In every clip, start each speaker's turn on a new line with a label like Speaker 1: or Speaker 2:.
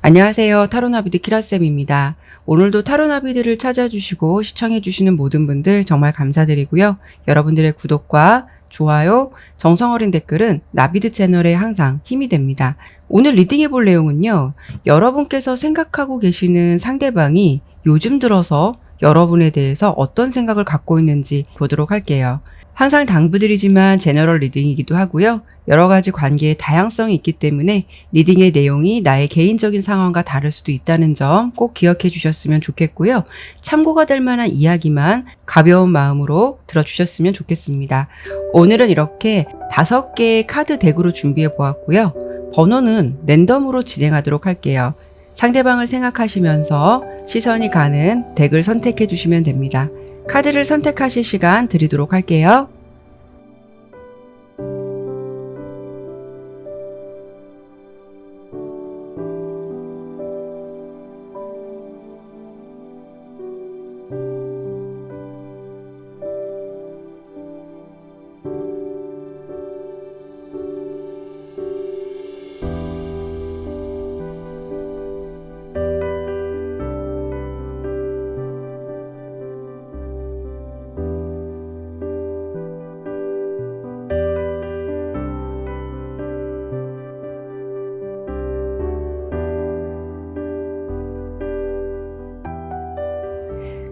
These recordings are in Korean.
Speaker 1: 안녕하세요. 타로나비드 키라쌤입니다. 오늘도 타로나비드를 찾아주시고 시청해주시는 모든 분들 정말 감사드리고요. 여러분들의 구독과 좋아요, 정성어린 댓글은 나비드 채널에 항상 힘이 됩니다. 오늘 리딩해볼 내용은요. 여러분께서 생각하고 계시는 상대방이 요즘 들어서 여러분에 대해서 어떤 생각을 갖고 있는지 보도록 할게요. 항상 당부드리지만 제너럴 리딩이기도 하고요. 여러 가지 관계의 다양성이 있기 때문에 리딩의 내용이 나의 개인적인 상황과 다를 수도 있다는 점 꼭 기억해 주셨으면 좋겠고요. 참고가 될 만한 이야기만 가벼운 마음으로 들어주셨으면 좋겠습니다. 오늘은 이렇게 5개의 카드 덱으로 준비해 보았고요. 번호는 랜덤으로 진행하도록 할게요. 상대방을 생각하시면서 시선이 가는 덱을 선택해 주시면 됩니다. 카드를 선택하실 시간 드리도록 할게요.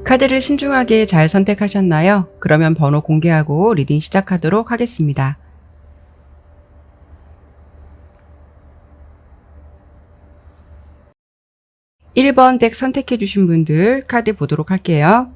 Speaker 1: 카드를 신중하게 잘 선택하셨나요? 그러면 번호 공개하고 리딩 시작하도록 하겠습니다. 1번 덱 선택해 주신 분들 카드 보도록 할게요.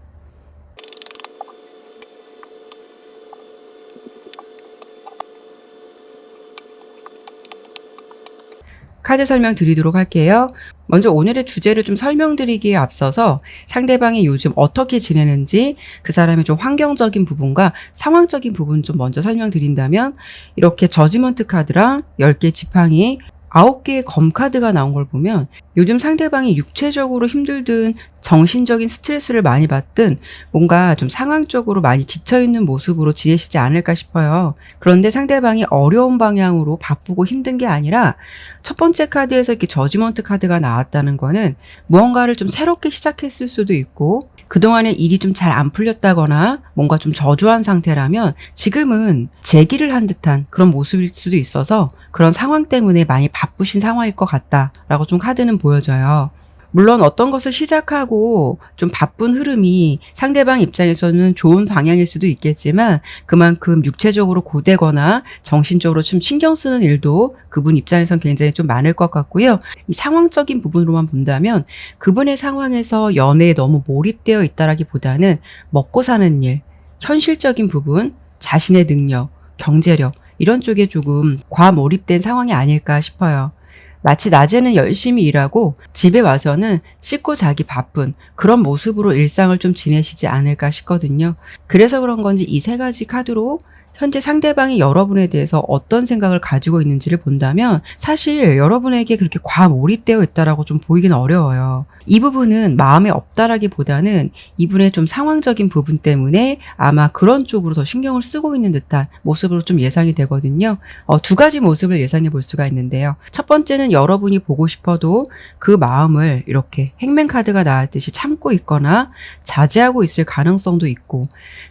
Speaker 1: 카드 설명 드리도록 할게요. 먼저 오늘의 주제를 좀 설명드리기에 앞서서 상대방이 요즘 어떻게 지내는지 그 사람의 좀 환경적인 부분과 상황적인 부분 좀 먼저 설명드린다면 이렇게 저지먼트 카드랑 10개 지팡이 9개의 검 카드가 나온 걸 보면 요즘 상대방이 육체적으로 힘들든 정신적인 스트레스를 많이 받든 뭔가 좀 상황적으로 많이 지쳐있는 모습으로 지내시지 않을까 싶어요. 그런데 상대방이 어려운 방향으로 바쁘고 힘든 게 아니라 첫 번째 카드에서 이렇게 저지먼트 카드가 나왔다는 거는 무언가를 좀 새롭게 시작했을 수도 있고 그동안에 일이 좀 잘 안 풀렸다거나 뭔가 좀 저조한 상태라면 지금은 재기를 한 듯한 그런 모습일 수도 있어서 그런 상황 때문에 많이 바쁘신 상황일 것 같다라고 좀 카드는 보여져요. 물론 어떤 것을 시작하고 좀 바쁜 흐름이 상대방 입장에서는 좋은 방향일 수도 있겠지만 그만큼 육체적으로 고되거나 정신적으로 좀 신경 쓰는 일도 그분 입장에선 굉장히 좀 많을 것 같고요. 이 상황적인 부분으로만 본다면 그분의 상황에서 연애에 너무 몰입되어 있다라기보다는 먹고 사는 일, 현실적인 부분, 자신의 능력, 경제력 이런 쪽에 조금 과몰입된 상황이 아닐까 싶어요. 마치 낮에는 열심히 일하고 집에 와서는 씻고 자기 바쁜 그런 모습으로 일상을 좀 지내시지 않을까 싶거든요. 그래서 그런 건지 이 3가지 카드로 현재 상대방이 여러분에 대해서 어떤 생각을 가지고 있는지를 본다면 사실 여러분에게 그렇게 과몰입되어 있다라고 좀 보이긴 어려워요. 이 부분은 마음에 없다라기보다는 이분의 좀 상황적인 부분 때문에 아마 그런 쪽으로 더 신경을 쓰고 있는 듯한 모습으로 좀 예상이 되거든요. 2가지 모습을 예상해 볼 수가 있는데요. 첫 번째는 여러분이 보고 싶어도 그 마음을 이렇게 행맨 카드가 나왔듯이 참고 있거나 자제하고 있을 가능성도 있고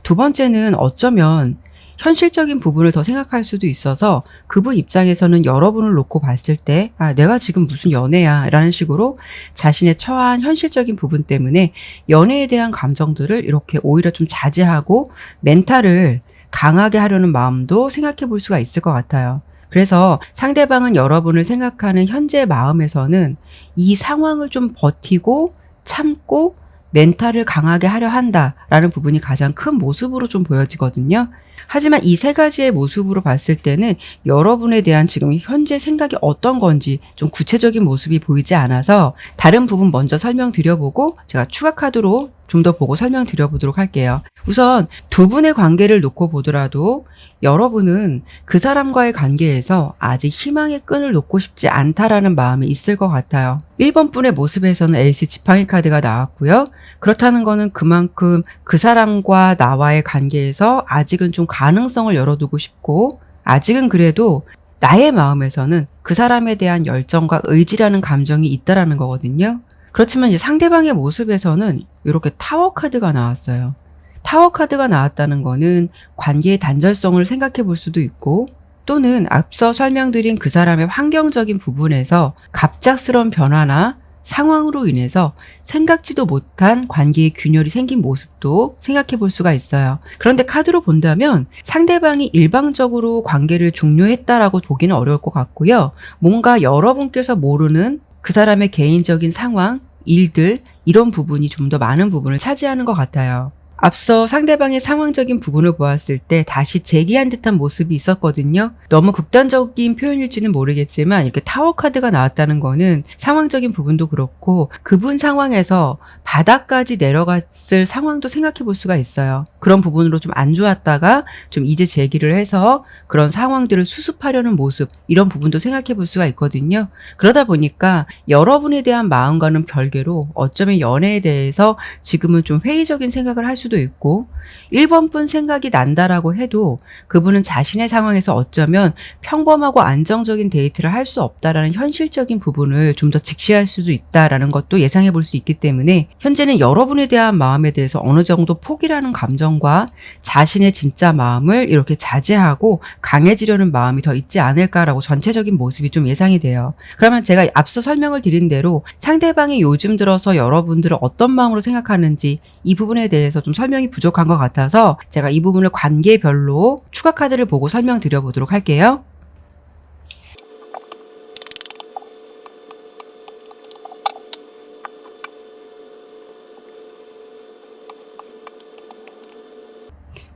Speaker 1: 두 번째는 어쩌면 현실적인 부분을 더 생각할 수도 있어서 그분 입장에서는 여러분을 놓고 봤을 때 내가 지금 무슨 연애야 라는 식으로 자신의 처한 현실적인 부분 때문에 연애에 대한 감정들을 이렇게 오히려 좀 자제하고 멘탈을 강하게 하려는 마음도 생각해 볼 수가 있을 것 같아요. 그래서 상대방은 여러분을 생각하는 현재 마음에서는 이 상황을 좀 버티고 참고 멘탈을 강하게 하려 한다라는 부분이 가장 큰 모습으로 좀 보여지거든요. 하지만 이 3가지의 모습으로 봤을 때는 여러분에 대한 지금 현재 생각이 어떤 건지 좀 구체적인 모습이 보이지 않아서 다른 부분 먼저 설명드려보고 제가 추가 카드로 좀 더 보고 설명드려보도록 할게요. 우선 두 분의 관계를 놓고 보더라도 여러분은 그 사람과의 관계에서 아직 희망의 끈을 놓고 싶지 않다라는 마음이 있을 것 같아요. 1번 분의 모습에서는 LC 지팡이 카드가 나왔고요. 그렇다는 거는 그만큼 그 사람과 나와의 관계에서 아직은 좀 가능성을 열어두고 싶고 아직은 그래도 나의 마음에서는 그 사람에 대한 열정과 의지라는 감정이 있다라는 거거든요. 그렇지만 이제 상대방의 모습에서는 이렇게 타워 카드가 나왔어요. 타워 카드가 나왔다는 거는 관계의 단절성을 생각해 볼 수도 있고, 또는 앞서 설명드린 그 사람의 환경적인 부분에서 갑작스러운 변화나 상황으로 인해서 생각지도 못한 관계의 균열이 생긴 모습도 생각해 볼 수가 있어요. 그런데 카드로 본다면 상대방이 일방적으로 관계를 종료했다라고 보기는 어려울 것 같고요. 뭔가 여러분께서 모르는 그 사람의 개인적인 상황, 일들, 이런 부분이 좀 더 많은 부분을 차지하는 것 같아요. 앞서 상대방의 상황적인 부분을 보았을 때 다시 재기한 듯한 모습이 있었거든요. 너무 극단적인 표현일지는 모르겠지만 이렇게 타워 카드가 나왔다는 거는 상황적인 부분도 그렇고 그분 상황에서 바닥까지 내려갔을 상황도 생각해 볼 수가 있어요. 그런 부분으로 좀 안 좋았다가 좀 이제 재기를 해서 그런 상황들을 수습하려는 모습, 이런 부분도 생각해 볼 수가 있거든요. 그러다 보니까 여러분에 대한 마음과는 별개로 어쩌면 연애에 대해서 지금은 좀 회의적인 생각을 할 수도 있고 1번뿐 생각이 난다라고 해도 그분은 자신의 상황에서 어쩌면 평범하고 안정적인 데이트를 할 수 없다라는 현실적인 부분을 좀 더 직시할 수도 있다라는 것도 예상해 볼 수 있기 때문에 현재는 여러분에 대한 마음에 대해서 어느 정도 포기라는 감정과 자신의 진짜 마음을 이렇게 자제하고 강해지려는 마음이 더 있지 않을까라고 전체적인 모습이 좀 예상이 돼요. 그러면 제가 앞서 설명을 드린 대로 상대방이 요즘 들어서 여러분들을 어떤 마음으로 생각하는지 이 부분에 대해서 좀 설명이 부족한 것 같아서 제가 이 부분을 관계별로 추가 카드를 보고 설명드려 보도록 할게요.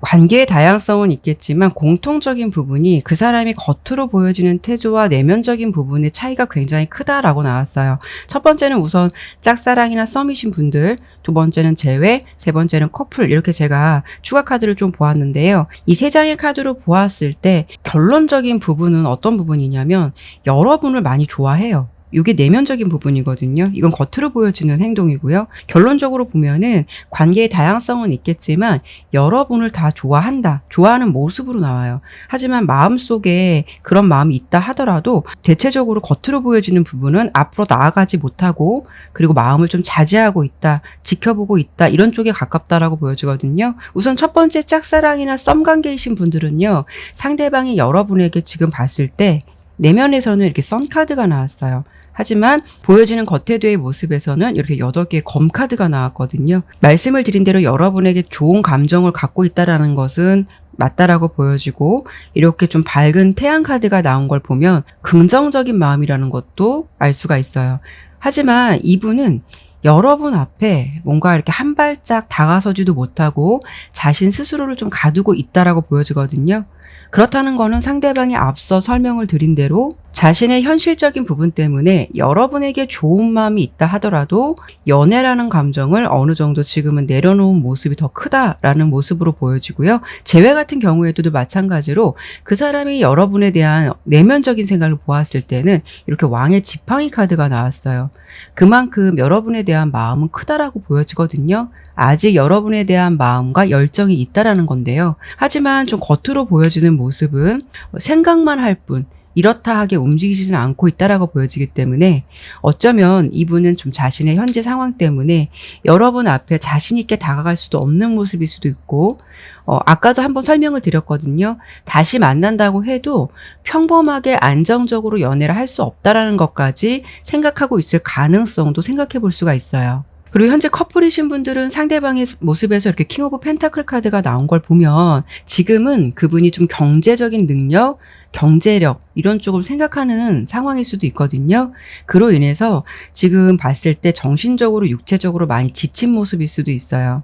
Speaker 1: 관계의 다양성은 있겠지만 공통적인 부분이 그 사람이 겉으로 보여지는 태도와 내면적인 부분의 차이가 굉장히 크다라고 나왔어요. 첫 번째는 우선 짝사랑이나 썸이신 분들, 두 번째는 재회, 세 번째는 커플, 이렇게 제가 추가 카드를 좀 보았는데요. 이 세 장의 카드로 보았을 때 결론적인 부분은 어떤 부분이냐면 여러분을 많이 좋아해요. 이게 내면적인 부분이거든요. 이건 겉으로 보여지는 행동이고요. 결론적으로 보면은 관계의 다양성은 있겠지만 여러분을 다 좋아한다. 좋아하는 모습으로 나와요. 하지만 마음속에 그런 마음이 있다 하더라도 대체적으로 겉으로 보여지는 부분은 앞으로 나아가지 못하고 그리고 마음을 좀 자제하고 있다. 지켜보고 있다. 이런 쪽에 가깝다라고 보여지거든요. 우선 첫 번째 짝사랑이나 썸 관계이신 분들은요. 상대방이 여러분에게 지금 봤을 때 내면에서는 이렇게 선 카드가 나왔어요. 하지만 보여지는 겉태도의 모습에서는 이렇게 8개의 검 카드가 나왔거든요. 말씀을 드린 대로 여러분에게 좋은 감정을 갖고 있다라는 것은 맞다라고 보여지고 이렇게 좀 밝은 태양 카드가 나온 걸 보면 긍정적인 마음이라는 것도 알 수가 있어요. 하지만 이분은 여러분 앞에 뭔가 이렇게 한 발짝 다가서지도 못하고 자신 스스로를 좀 가두고 있다라고 보여지거든요. 그렇다는 거는 상대방이 앞서 설명을 드린 대로 자신의 현실적인 부분 때문에 여러분에게 좋은 마음이 있다 하더라도 연애라는 감정을 어느 정도 지금은 내려놓은 모습이 더 크다라는 모습으로 보여지고요. 재회 같은 경우에도 마찬가지로 그 사람이 여러분에 대한 내면적인 생각을 보았을 때는 이렇게 왕의 지팡이 카드가 나왔어요. 그만큼 여러분에 대한 마음은 크다라고 보여지거든요. 아직 여러분에 대한 마음과 열정이 있다라는 건데요. 하지만 좀 겉으로 보여지는 모습은 생각만 할 뿐 이렇다 하게 움직이지는 않고 있다라고 보여지기 때문에 어쩌면 이분은 좀 자신의 현재 상황 때문에 여러분 앞에 자신 있게 다가갈 수도 없는 모습일 수도 있고 아까도 한번 설명을 드렸거든요. 다시 만난다고 해도 평범하게 안정적으로 연애를 할 수 없다라는 것까지 생각하고 있을 가능성도 생각해 볼 수가 있어요. 그리고 현재 커플이신 분들은 상대방의 모습에서 이렇게 킹 오브 펜타클 카드가 나온 걸 보면 지금은 그분이 좀 경제적인 능력, 경제력 이런 쪽을 생각하는 상황일 수도 있거든요. 그로 인해서 지금 봤을 때 정신적으로 육체적으로 많이 지친 모습일 수도 있어요.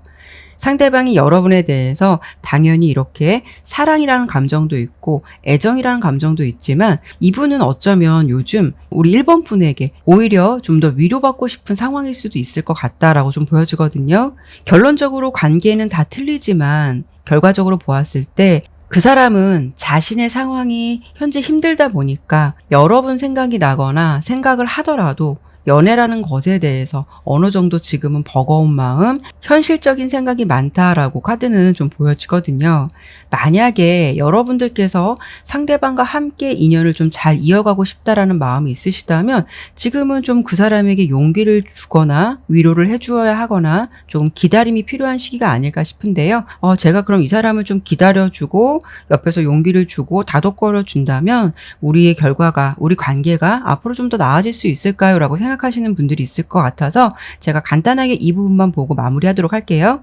Speaker 1: 상대방이 여러분에 대해서 당연히 이렇게 사랑이라는 감정도 있고 애정이라는 감정도 있지만 이분은 어쩌면 요즘 우리 1번 분에게 오히려 좀 더 위로받고 싶은 상황일 수도 있을 것 같다라고 좀 보여지거든요. 결론적으로 관계는 다 틀리지만 결과적으로 보았을 때 그 사람은 자신의 상황이 현재 힘들다 보니까 여러분 생각이 나거나 생각을 하더라도 연애라는 것에 대해서 어느 정도 지금은 버거운 마음, 현실적인 생각이 많다라고 카드는 좀 보여지거든요. 만약에 여러분들께서 상대방과 함께 인연을 좀 잘 이어가고 싶다라는 마음이 있으시다면 지금은 좀 그 사람에게 용기를 주거나 위로를 해주어야 하거나 조금 기다림이 필요한 시기가 아닐까 싶은데요. 제가 그럼 이 사람을 좀 기다려주고 옆에서 용기를 주고 다독거려 준다면 우리의 결과가, 우리 관계가 앞으로 좀 더 나아질 수 있을까요? 라고 생각하시는 분들이 있을 것 같아서 제가 간단하게 이 부분만 보고 마무리하도록 할게요.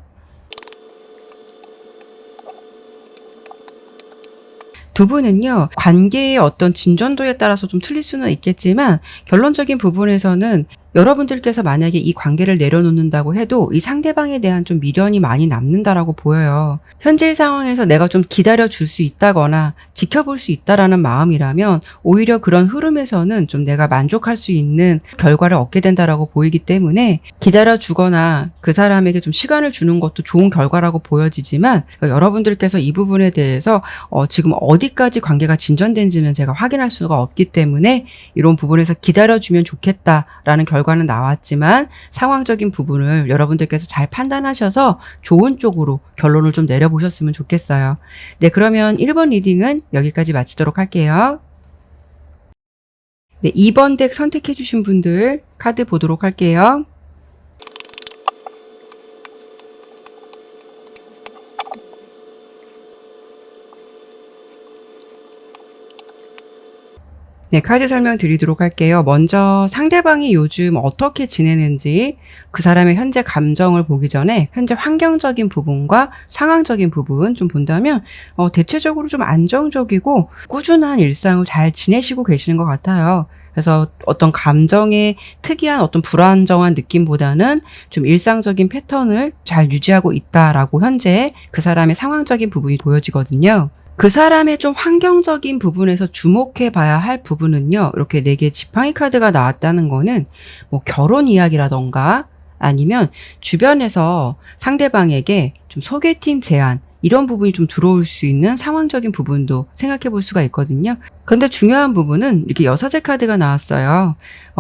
Speaker 1: 두 분은요, 관계의 어떤 진전도에 따라서 좀 틀릴 수는 있겠지만 결론적인 부분에서는 여러분들께서 만약에 이 관계를 내려놓는다고 해도 이 상대방에 대한 좀 미련이 많이 남는다라고 보여요. 현재 상황에서 내가 좀 기다려줄 수 있다거나 지켜볼 수 있다라는 마음이라면 오히려 그런 흐름에서는 좀 내가 만족할 수 있는 결과를 얻게 된다라고 보이기 때문에 기다려주거나 그 사람에게 좀 시간을 주는 것도 좋은 결과라고 보여지지만 여러분들께서 이 부분에 대해서 지금 어디까지 관계가 진전된지는 제가 확인할 수가 없기 때문에 이런 부분에서 기다려주면 좋겠다라는 결과는 나왔지만 상황적인 부분을 여러분들께서 잘 판단하셔서 좋은 쪽으로 결론을 좀 내려보셨으면 좋겠어요. 네, 그러면 1번 리딩은 여기까지 마치도록 할게요. 네, 2번 덱 선택해 주신 분들 카드 보도록 할게요. 네, 카드 설명 드리도록 할게요. 먼저 상대방이 요즘 어떻게 지내는지 그 사람의 현재 감정을 보기 전에 현재 환경적인 부분과 상황적인 부분 좀 본다면 대체적으로 좀 안정적이고 꾸준한 일상을 잘 지내시고 계시는 것 같아요. 그래서 어떤 감정의 특이한 어떤 불안정한 느낌보다는 좀 일상적인 패턴을 잘 유지하고 있다라고 현재 그 사람의 상황적인 부분이 보여지거든요. 그 사람의 좀 환경적인 부분에서 주목해 봐야 할 부분은요. 이렇게 4개 지팡이 카드가 나왔다는 거는 뭐 결혼 이야기라던가 아니면 주변에서 상대방에게 좀 소개팅 제안 이런 부분이 좀 들어올 수 있는 상황적인 부분도 생각해 볼 수가 있거든요. 근데 중요한 부분은 이렇게 여섯의 카드가 나왔어요.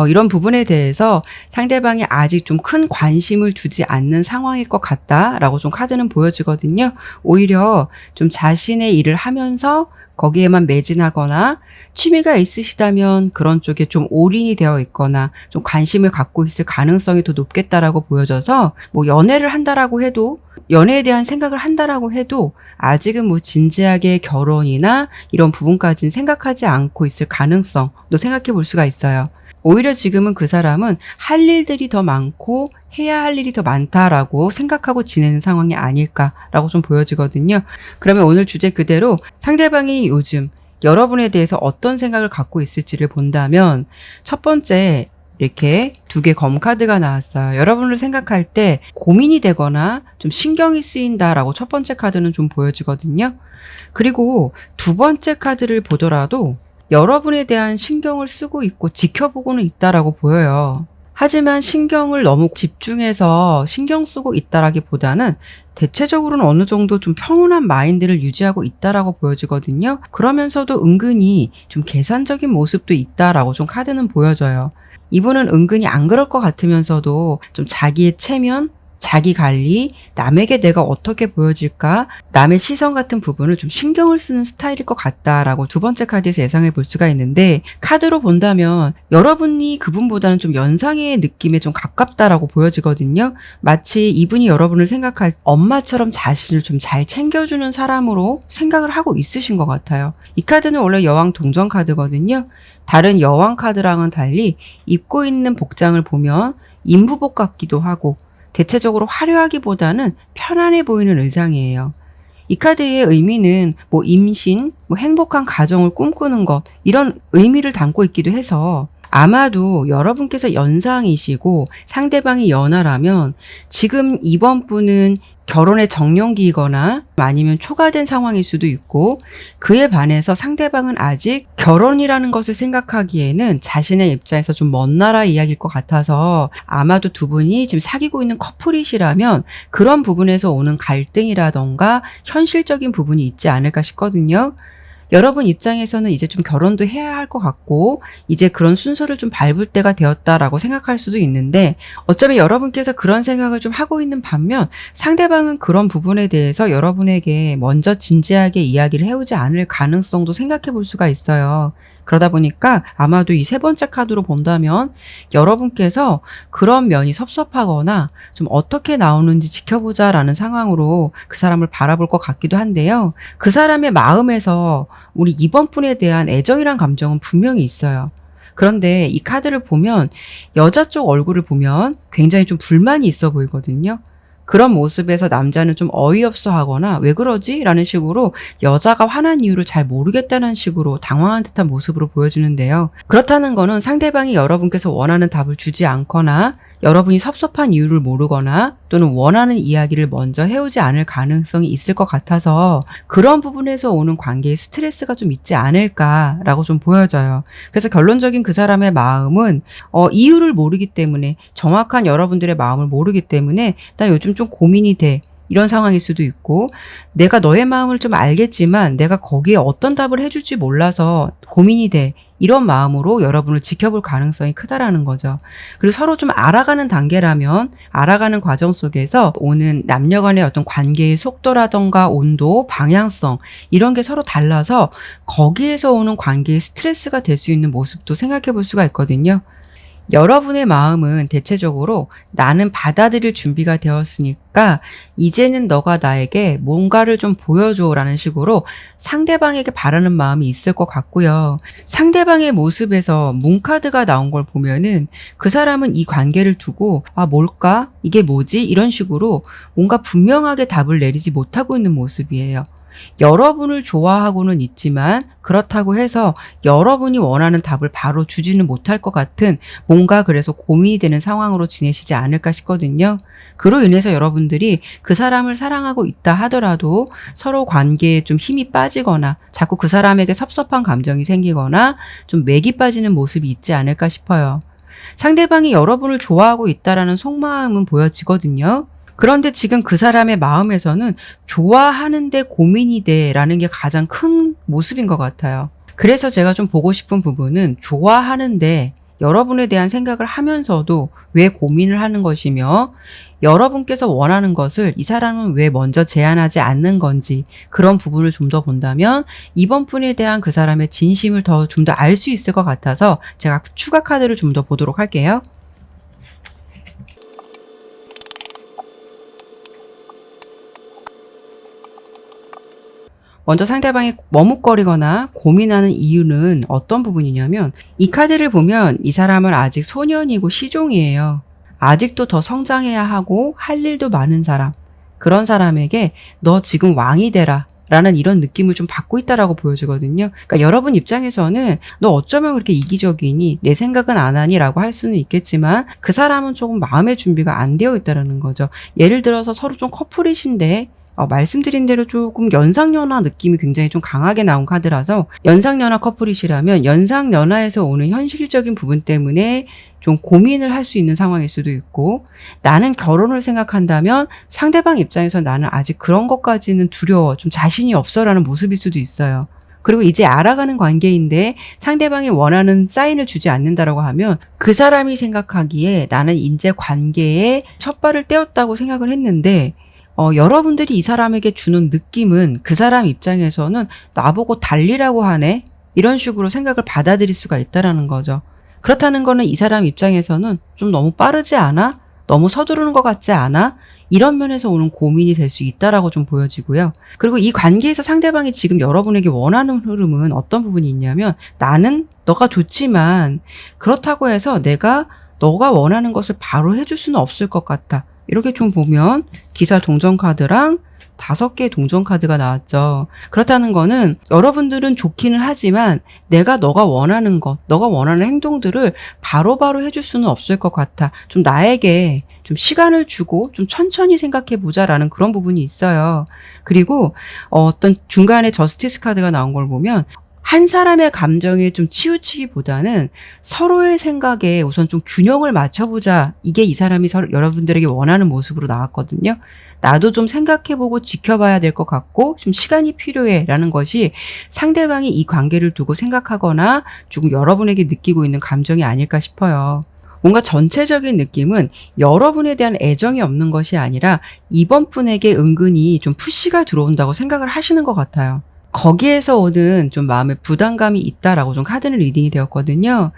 Speaker 1: 이런 부분에 대해서 상대방이 아직 좀 큰 관심을 두지 않는 상황일 것 같다라고 좀 카드는 보여지거든요. 오히려 좀 자신의 일을 하면서 거기에만 매진하거나 취미가 있으시다면 그런 쪽에 좀 올인이 되어 있거나 좀 관심을 갖고 있을 가능성이 더 높겠다라고 보여져서 뭐 연애를 한다라고 해도 연애에 대한 생각을 한다라고 해도 아직은 뭐 진지하게 결혼이나 이런 부분까지는 생각하지 않고 있을 가능성도 생각해 볼 수가 있어요. 오히려 지금은 그 사람은 할 일들이 더 많고 해야 할 일이 더 많다라고 생각하고 지내는 상황이 아닐까라고 좀 보여지거든요. 그러면 오늘 주제 그대로 상대방이 요즘 여러분에 대해서 어떤 생각을 갖고 있을지를 본다면 첫 번째 이렇게 2개 검카드가 나왔어요. 여러분을 생각할 때 고민이 되거나 좀 신경이 쓰인다라고 첫 번째 카드는 좀 보여지거든요. 그리고 두 번째 카드를 보더라도 여러분에 대한 신경을 쓰고 있고 지켜보고는 있다라고 보여요. 하지만 신경을 너무 집중해서 신경 쓰고 있다라기보다는 대체적으로는 어느 정도 좀 평온한 마인드를 유지하고 있다라고 보여지거든요. 그러면서도 은근히 좀 계산적인 모습도 있다라고 좀 카드는 보여져요. 이분은 은근히 안 그럴 것 같으면서도 좀 자기의 체면, 자기 관리, 남에게 내가 어떻게 보여질까, 남의 시선 같은 부분을 좀 신경을 쓰는 스타일일 것 같다라고 두 번째 카드에서 예상해 볼 수가 있는데 카드로 본다면 여러분이 그분보다는 좀 연상의 느낌에 좀 가깝다라고 보여지거든요. 마치 이분이 여러분을 생각할 엄마처럼 자신을 좀 잘 챙겨주는 사람으로 생각을 하고 있으신 것 같아요. 이 카드는 원래 여왕 동전 카드거든요. 다른 여왕 카드랑은 달리 입고 있는 복장을 보면 인부복 같기도 하고 대체적으로 화려하기보다는 편안해 보이는 의상이에요. 이 카드의 의미는 뭐 임신, 뭐 행복한 가정을 꿈꾸는 것 이런 의미를 담고 있기도 해서 아마도 여러분께서 연상이시고 상대방이 연하라면 지금 이번 분은 결혼의 정년기이거나 아니면 초과된 상황일 수도 있고 그에 반해서 상대방은 아직 결혼이라는 것을 생각하기에는 자신의 입장에서 좀 먼 나라 이야기일 것 같아서 아마도 두 분이 지금 사귀고 있는 커플이시라면 그런 부분에서 오는 갈등이라던가 현실적인 부분이 있지 않을까 싶거든요. 여러분 입장에서는 이제 좀 결혼도 해야 할 것 같고 이제 그런 순서를 좀 밟을 때가 되었다라고 생각할 수도 있는데 어쩌면 여러분께서 그런 생각을 좀 하고 있는 반면 상대방은 그런 부분에 대해서 여러분에게 먼저 진지하게 이야기를 해오지 않을 가능성도 생각해 볼 수가 있어요. 그러다 보니까 아마도 이 세 번째 카드로 본다면 여러분께서 그런 면이 섭섭하거나 좀 어떻게 나오는지 지켜보자라는 상황으로 그 사람을 바라볼 것 같기도 한데요. 그 사람의 마음에서 우리 이번 분에 대한 애정이란 감정은 분명히 있어요. 그런데 이 카드를 보면 여자 쪽 얼굴을 보면 굉장히 좀 불만이 있어 보이거든요. 그런 모습에서 남자는 좀 어이없어 하거나 왜 그러지? 라는 식으로 여자가 화난 이유를 잘 모르겠다는 식으로 당황한 듯한 모습으로 보여주는데요. 그렇다는 거는 상대방이 여러분께서 원하는 답을 주지 않거나 여러분이 섭섭한 이유를 모르거나 또는 원하는 이야기를 먼저 해오지 않을 가능성이 있을 것 같아서 그런 부분에서 오는 관계에 스트레스가 좀 있지 않을까라고 좀 보여져요. 그래서 결론적인 그 사람의 마음은 이유를 모르기 때문에 정확한 여러분들의 마음을 모르기 때문에 나 요즘 좀 고민이 돼. 이런 상황일 수도 있고 내가 너의 마음을 좀 알겠지만 내가 거기에 어떤 답을 해줄지 몰라서 고민이 돼. 이런 마음으로 여러분을 지켜볼 가능성이 크다라는 거죠. 그리고 서로 좀 알아가는 단계라면 알아가는 과정 속에서 오는 남녀 간의 어떤 관계의 속도라던가 온도, 방향성 이런 게 서로 달라서 거기에서 오는 관계의 스트레스가 될 수 있는 모습도 생각해 볼 수가 있거든요. 여러분의 마음은 대체적으로 나는 받아들일 준비가 되었으니까 이제는 너가 나에게 뭔가를 좀 보여줘라는 식으로 상대방에게 바라는 마음이 있을 것 같고요. 상대방의 모습에서 문카드가 나온 걸 보면은 그 사람은 이 관계를 두고 뭘까? 이게 뭐지? 이런 식으로 뭔가 분명하게 답을 내리지 못하고 있는 모습이에요. 여러분을 좋아하고는 있지만 그렇다고 해서 여러분이 원하는 답을 바로 주지는 못할 것 같은 뭔가 그래서 고민이 되는 상황으로 지내시지 않을까 싶거든요. 그로 인해서 여러분들이 그 사람을 사랑하고 있다 하더라도 서로 관계에 좀 힘이 빠지거나 자꾸 그 사람에게 섭섭한 감정이 생기거나 좀 맥이 빠지는 모습이 있지 않을까 싶어요. 상대방이 여러분을 좋아하고 있다라는 속마음은 보여지거든요. 그런데 지금 그 사람의 마음에서는 좋아하는데 고민이 돼라는 게 가장 큰 모습인 것 같아요. 그래서 제가 좀 보고 싶은 부분은 좋아하는데 여러분에 대한 생각을 하면서도 왜 고민을 하는 것이며 여러분께서 원하는 것을 이 사람은 왜 먼저 제안하지 않는 건지 그런 부분을 좀 더 본다면 이번 분에 대한 그 사람의 진심을 좀 더 알 수 있을 것 같아서 제가 추가 카드를 좀 더 보도록 할게요. 먼저 상대방이 머뭇거리거나 고민하는 이유는 어떤 부분이냐면 이 카드를 보면 이 사람은 아직 소년이고 시종이에요. 아직도 더 성장해야 하고 할 일도 많은 사람. 그런 사람에게 너 지금 왕이 되라 라는 이런 느낌을 좀 받고 있다라고 보여지거든요. 그러니까 여러분 입장에서는 너 어쩌면 그렇게 이기적이니 내 생각은 안 하니 라고 할 수는 있겠지만 그 사람은 조금 마음의 준비가 안 되어 있다라는 거죠. 예를 들어서 서로 좀 커플이신데 말씀드린 대로 조금 연상연하 느낌이 굉장히 좀 강하게 나온 카드라서 연상연하 커플이시라면 연상연하에서 오는 현실적인 부분 때문에 좀 고민을 할 수 있는 상황일 수도 있고 나는 결혼을 생각한다면 상대방 입장에서 나는 아직 그런 것까지는 두려워 좀 자신이 없어라는 모습일 수도 있어요. 그리고 이제 알아가는 관계인데 상대방이 원하는 사인을 주지 않는다라고 하면 그 사람이 생각하기에 나는 이제 관계에 첫 발을 떼었다고 생각을 했는데 여러분들이 이 사람에게 주는 느낌은 그 사람 입장에서는 나보고 달리라고 하네? 이런 식으로 생각을 받아들일 수가 있다라는 거죠. 그렇다는 거는 이 사람 입장에서는 좀 너무 빠르지 않아? 너무 서두르는 것 같지 않아? 이런 면에서 오는 고민이 될 수 있다라고 좀 보여지고요. 그리고 이 관계에서 상대방이 지금 여러분에게 원하는 흐름은 어떤 부분이 있냐면 나는 너가 좋지만 그렇다고 해서 내가 너가 원하는 것을 바로 해줄 수는 없을 것 같아. 이렇게 좀 보면 기사 동전 카드랑 5개의 동전 카드가 나왔죠. 그렇다는 거는 여러분들은 좋기는 하지만 내가 너가 원하는 것, 너가 원하는 행동들을 바로바로 해줄 수는 없을 것 같아. 좀 나에게 좀 시간을 주고 좀 천천히 생각해 보자라는 그런 부분이 있어요. 그리고 어떤 중간에 저스티스 카드가 나온 걸 보면 한 사람의 감정에 좀 치우치기보다는 서로의 생각에 우선 좀 균형을 맞춰보자. 이게 이 사람이 여러분들에게 원하는 모습으로 나왔거든요. 나도 좀 생각해보고 지켜봐야 될 것 같고 좀 시간이 필요해 라는 것이 상대방이 이 관계를 두고 생각하거나 조금 여러분에게 느끼고 있는 감정이 아닐까 싶어요. 뭔가 전체적인 느낌은 여러분에 대한 애정이 없는 것이 아니라 이번 분에게 은근히 좀 푸시가 들어온다고 생각을 하시는 것 같아요. 거기에서 오는 좀 마음의 부담감이 있다라고 좀 카드는 리딩이 되었거든요.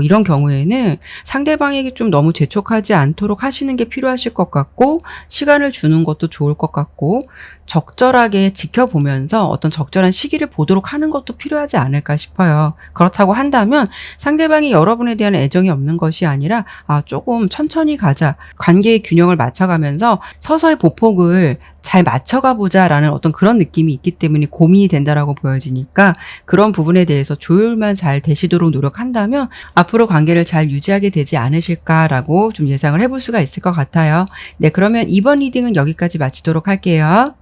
Speaker 1: 이런 경우에는 상대방에게 좀 너무 재촉하지 않도록 하시는 게 필요하실 것 같고, 시간을 주는 것도 좋을 것 같고, 적절하게 지켜보면서 어떤 적절한 시기를 보도록 하는 것도 필요하지 않을까 싶어요. 그렇다고 한다면 상대방이 여러분에 대한 애정이 없는 것이 아니라 조금 천천히 가자. 관계의 균형을 맞춰가면서 서서히 보폭을 잘 맞춰가 보자라는 어떤 그런 느낌이 있기 때문에 고민이 된다라고 보여지니까 그런 부분에 대해서 조율만 잘 되시도록 노력한다면 앞으로 관계를 잘 유지하게 되지 않으실까라고 좀 예상을 해볼 수가 있을 것 같아요. 네, 그러면 이번 리딩은 여기까지 마치도록 할게요.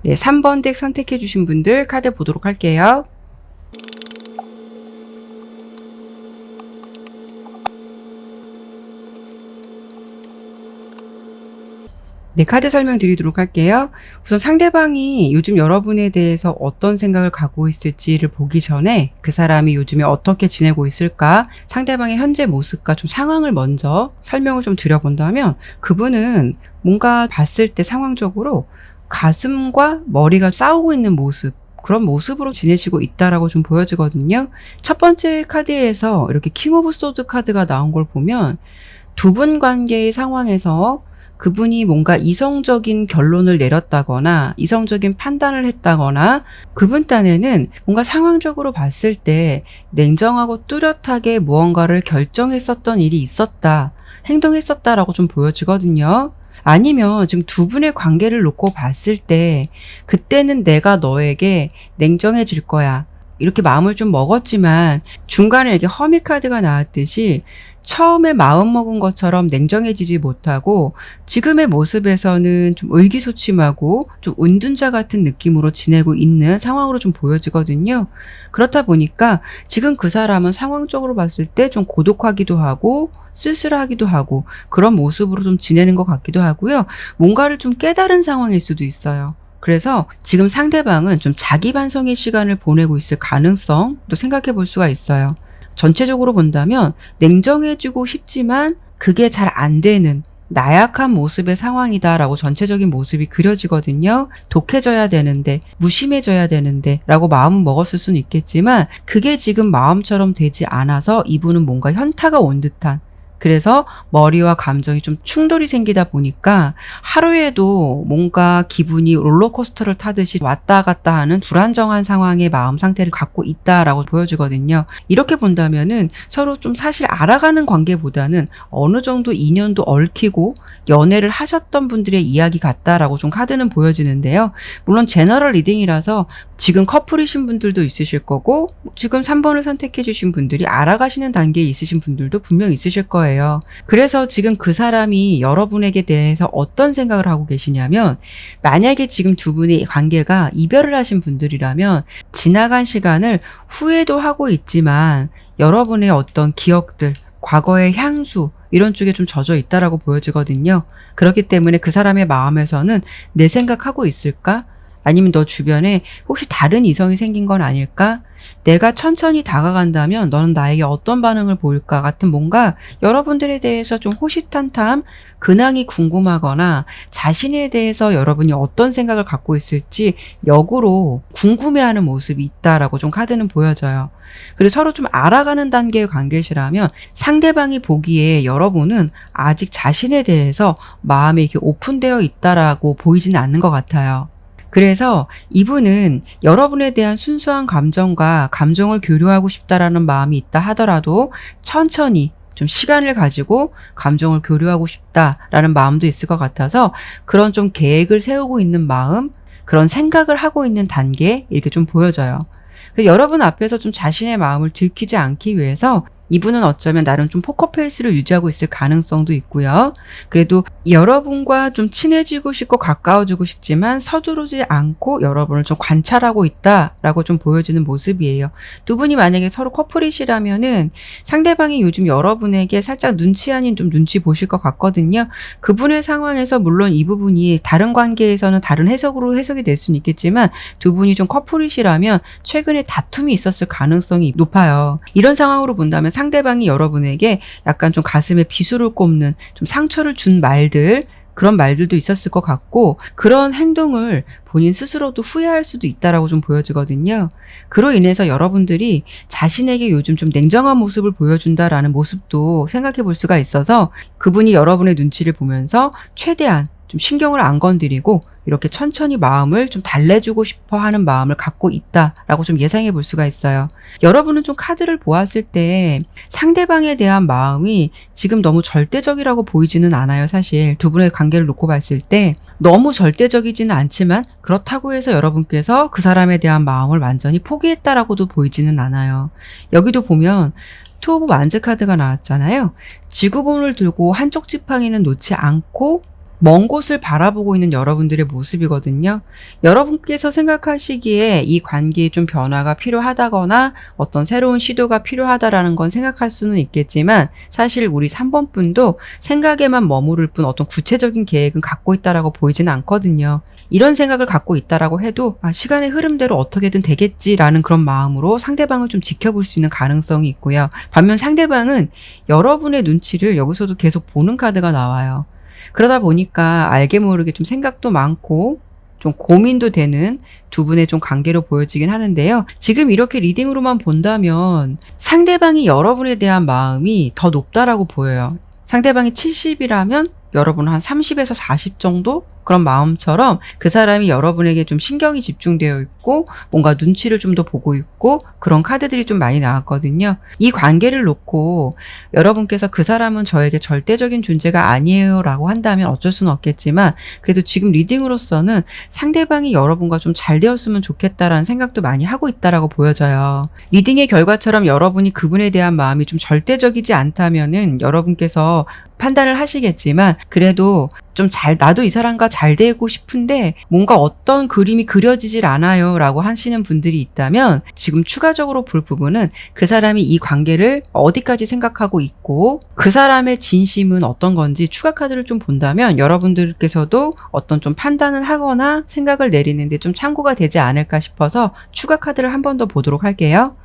Speaker 1: 네, 3번 덱 선택해 주신 분들 카드 보도록 할게요. 네, 카드 설명드리도록 할게요. 우선 상대방이 요즘 여러분에 대해서 어떤 생각을 갖고 있을지를 보기 전에 그 사람이 요즘에 어떻게 지내고 있을까, 상대방의 현재 모습과 좀 상황을 먼저 설명을 좀 드려본다면, 그분은 뭔가 봤을 때 상황적으로 가슴과 머리가 싸우고 있는 모습, 그런 모습으로 지내시고 있다라고 좀 보여지거든요. 첫 번째 카드에서 이렇게 킹 오브 소드 카드가 나온 걸 보면 두 분 관계의 상황에서 그분이 뭔가 이성적인 결론을 내렸다거나 이성적인 판단을 했다거나, 그분 딴에는 뭔가 상황적으로 봤을 때 냉정하고 뚜렷하게 무언가를 결정했었던 일이 있었다, 행동했었다라고 좀 보여지거든요. 아니면 지금 두 분의 관계를 놓고 봤을 때 그때는 내가 너에게 냉정해질 거야, 이렇게 마음을 좀 먹었지만 중간에 이렇게 허미 카드가 나왔듯이 처음에 마음 먹은 것처럼 냉정해지지 못하고 지금의 모습에서는 좀 의기소침하고 좀 은둔자 같은 느낌으로 지내고 있는 상황으로 좀 보여지거든요. 그렇다 보니까 지금 그 사람은 상황적으로 봤을 때 좀 고독하기도 하고 쓸쓸하기도 하고 그런 모습으로 좀 지내는 것 같기도 하고요. 뭔가를 좀 깨달은 상황일 수도 있어요. 그래서 지금 상대방은 좀 자기 반성의 시간을 보내고 있을 가능성도 생각해 볼 수가 있어요. 전체적으로 본다면 냉정해지고 싶지만 그게 잘 안 되는 나약한 모습의 상황이다라고 전체적인 모습이 그려지거든요. 독해져야 되는데, 무심해져야 되는데 라고 마음은 먹었을 수는 있겠지만 그게 지금 마음처럼 되지 않아서 이분은 뭔가 현타가 온 듯한, 그래서 머리와 감정이 좀 충돌이 생기다 보니까 하루에도 뭔가 기분이 롤러코스터를 타듯이 왔다 갔다 하는 불안정한 상황의 마음 상태를 갖고 있다라고 보여지거든요. 이렇게 본다면은 서로 좀 사실 알아가는 관계보다는 어느 정도 인연도 얽히고 연애를 하셨던 분들의 이야기 같다라고 좀 카드는 보여지는데요. 물론 제너럴 리딩이라서 지금 커플이신 분들도 있으실 거고 지금 3번을 선택해 주신 분들이 알아가시는 단계에 있으신 분들도 분명 있으실 거예요. 그래서 지금 그 사람이 여러분에게 대해서 어떤 생각을 하고 계시냐면, 만약에 지금 두 분의 관계가 이별을 하신 분들이라면 지나간 시간을 후회도 하고 있지만 여러분의 어떤 기억들, 과거의 향수 이런 쪽에 좀 젖어 있다라고 보여지거든요. 그렇기 때문에 그 사람의 마음에서는 내 생각하고 있을까? 아니면 너 주변에 혹시 다른 이성이 생긴 건 아닐까? 내가 천천히 다가간다면 너는 나에게 어떤 반응을 보일까 같은 뭔가 여러분들에 대해서 좀 호시탐탐, 근황이 궁금하거나 자신에 대해서 여러분이 어떤 생각을 갖고 있을지 역으로 궁금해하는 모습이 있다라고 좀 카드는 보여져요. 그래서 서로 좀 알아가는 단계의 관계시라면 상대방이 보기에 여러분은 아직 자신에 대해서 마음이 이렇게 오픈되어 있다라고 보이지는 않는 것 같아요. 그래서 이분은 여러분에 대한 순수한 감정과 감정을 교류하고 싶다라는 마음이 있다 하더라도 천천히 좀 시간을 가지고 감정을 교류하고 싶다라는 마음도 있을 것 같아서 그런 좀 계획을 세우고 있는 마음, 그런 생각을 하고 있는 단계, 이렇게 좀 보여져요. 그래서 여러분 앞에서 좀 자신의 마음을 들키지 않기 위해서 이분은 어쩌면 나름 좀 포커페이스를 유지하고 있을 가능성도 있고요. 그래도 여러분과 좀 친해지고 싶고 가까워지고 싶지만 서두르지 않고 여러분을 좀 관찰하고 있다라고 좀 보여지는 모습이에요. 두 분이 만약에 서로 커플이시라면은 상대방이 요즘 여러분에게 살짝 눈치 아닌 좀 눈치 보실 것 같거든요. 그분의 상황에서 물론 이 부분이 다른 관계에서는 다른 해석으로 해석이 될 수는 있겠지만 두 분이 좀 커플이시라면 최근에 다툼이 있었을 가능성이 높아요. 이런 상황으로 본다면 상대방이 여러분에게 약간 좀 가슴에 비수를 꼽는 좀 상처를 준 말들, 그런 말들도 있었을 것 같고 그런 행동을 본인 스스로도 후회할 수도 있다라고 좀 보여지거든요. 그로 인해서 여러분들이 자신에게 요즘 좀 냉정한 모습을 보여준다라는 모습도 생각해 볼 수가 있어서 그분이 여러분의 눈치를 보면서 최대한 좀 신경을 안 건드리고 이렇게 천천히 마음을 좀 달래주고 싶어 하는 마음을 갖고 있다라고 좀 예상해 볼 수가 있어요. 여러분은 좀 카드를 보았을 때 상대방에 대한 마음이 지금 너무 절대적이라고 보이지는 않아요. 사실 두 분의 관계를 놓고 봤을 때 너무 절대적이지는 않지만 그렇다고 해서 여러분께서 그 사람에 대한 마음을 완전히 포기했다라고도 보이지는 않아요. 여기도 보면 투 오브 완즈 카드가 나왔잖아요. 지구본을 들고 한쪽 지팡이는 놓지 않고 먼 곳을 바라보고 있는 여러분들의 모습이거든요. 여러분께서 생각하시기에 이 관계에 좀 변화가 필요하다거나 어떤 새로운 시도가 필요하다라는 건 생각할 수는 있겠지만 사실 우리 3번 분도 생각에만 머무를 뿐 어떤 구체적인 계획은 갖고 있다라고 보이지는 않거든요. 이런 생각을 갖고 있다라고 해도 시간의 흐름대로 어떻게든 되겠지라는 그런 마음으로 상대방을 좀 지켜볼 수 있는 가능성이 있고요. 반면 상대방은 여러분의 눈치를 여기서도 계속 보는 카드가 나와요. 그러다 보니까 알게 모르게 좀 생각도 많고 좀 고민도 되는 두 분의 좀 관계로 보여지긴 하는데요. 지금 이렇게 리딩으로만 본다면 상대방이 여러분에 대한 마음이 더 높다라고 보여요. 상대방이 70이라면 여러분은 한 30에서 40 정도? 그런 마음처럼 그 사람이 여러분에게 좀 신경이 집중되어 있고 뭔가 눈치를 좀 더 보고 있고 그런 카드들이 좀 많이 나왔거든요. 이 관계를 놓고 여러분께서 그 사람은 저에게 절대적인 존재가 아니에요 라고 한다면 어쩔 수는 없겠지만 그래도 지금 리딩으로서는 상대방이 여러분과 좀 잘 되었으면 좋겠다라는 생각도 많이 하고 있다라고 보여져요. 리딩의 결과처럼 여러분이 그분에 대한 마음이 좀 절대적이지 않다면은 여러분께서 판단을 하시겠지만 그래도 좀 나도 이 사람과 잘 되고 싶은데 뭔가 어떤 그림이 그려지질 않아요 라고 하시는 분들이 있다면 지금 추가적으로 볼 부분은 그 사람이 이 관계를 어디까지 생각하고 있고 그 사람의 진심은 어떤 건지 추가 카드를 좀 본다면 여러분들께서도 어떤 좀 판단을 하거나 생각을 내리는데 좀 참고가 되지 않을까 싶어서 추가 카드를 한 번 더 보도록 할게요.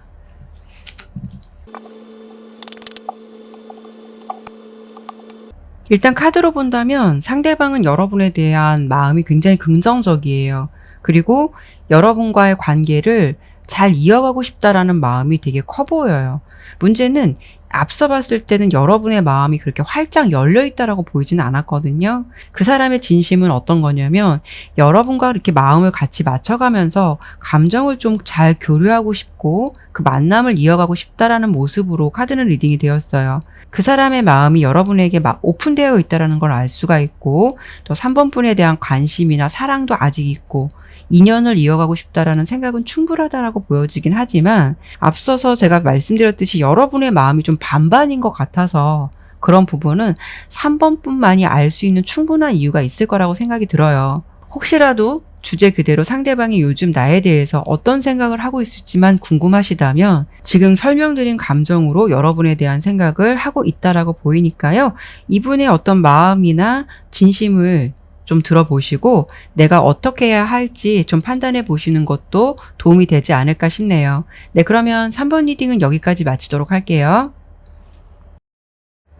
Speaker 1: 일단 카드로 본다면 상대방은 여러분에 대한 마음이 굉장히 긍정적이에요. 그리고 여러분과의 관계를 잘 이어가고 싶다라는 마음이 되게 커 보여요. 문제는 앞서 봤을 때는 여러분의 마음이 그렇게 활짝 열려있다라고 보이지는 않았거든요. 그 사람의 진심은 어떤 거냐면 여러분과 이렇게 마음을 같이 맞춰가면서 감정을 좀 잘 교류하고 싶고 그 만남을 이어가고 싶다라는 모습으로 카드는 리딩이 되었어요. 그 사람의 마음이 여러분에게 막 오픈되어 있다는 걸 알 수가 있고 또 3번 분에 대한 관심이나 사랑도 아직 있고 인연을 이어가고 싶다라는 생각은 충분하다라고 보여지긴 하지만 앞서서 제가 말씀드렸듯이 여러분의 마음이 좀 반반인 것 같아서 그런 부분은 3번 분만이 알 수 있는 충분한 이유가 있을 거라고 생각이 들어요. 혹시라도 주제 그대로 상대방이 요즘 나에 대해서 어떤 생각을 하고 있을지만 궁금하시다면 지금 설명드린 감정으로 여러분에 대한 생각을 하고 있다라고 보이니까요. 이분의 어떤 마음이나 진심을 좀 들어보시고 내가 어떻게 해야 할지 좀 판단해 보시는 것도 도움이 되지 않을까 싶네요. 네, 그러면 3번 리딩은 여기까지 마치도록 할게요.